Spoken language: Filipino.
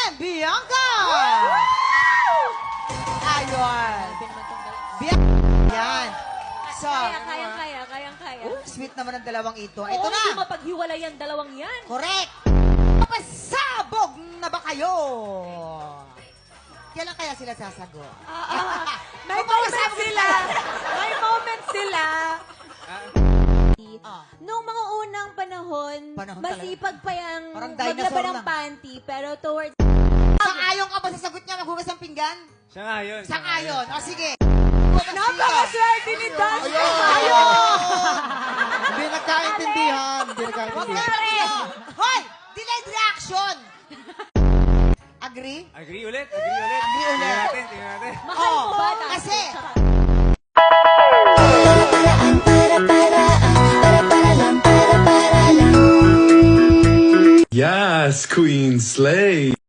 and Bianca! Ayun. Bianca. Yan. So, Kayang-kaya. sweet naman ang dalawang ito. Oo, Ito hindi na. mapaghiwalay ang dalawang yan. Correct. Pasabog na ba kayo? Kailan kaya sila sasagot? May moment sila. May moment sila. Noong mga unang panahon, Panahon masipag pa yung Parang dinosaur maglaba ng lang. panty, pero towards... Sang-ayon ka ba sa sagot niya maghugas ng pinggan? Siya nga yun. Sang-ayon. O sige. Napakaswerte ni Dan. Hindi nagkaintindihan. Hindi nagkaintindihan. Hoy! Delayed reaction! Agree? Agree ulit. Agree ulit. Tingnan natin. Mahal mo ba? Dan? Kasi, Yes, Queen Slay.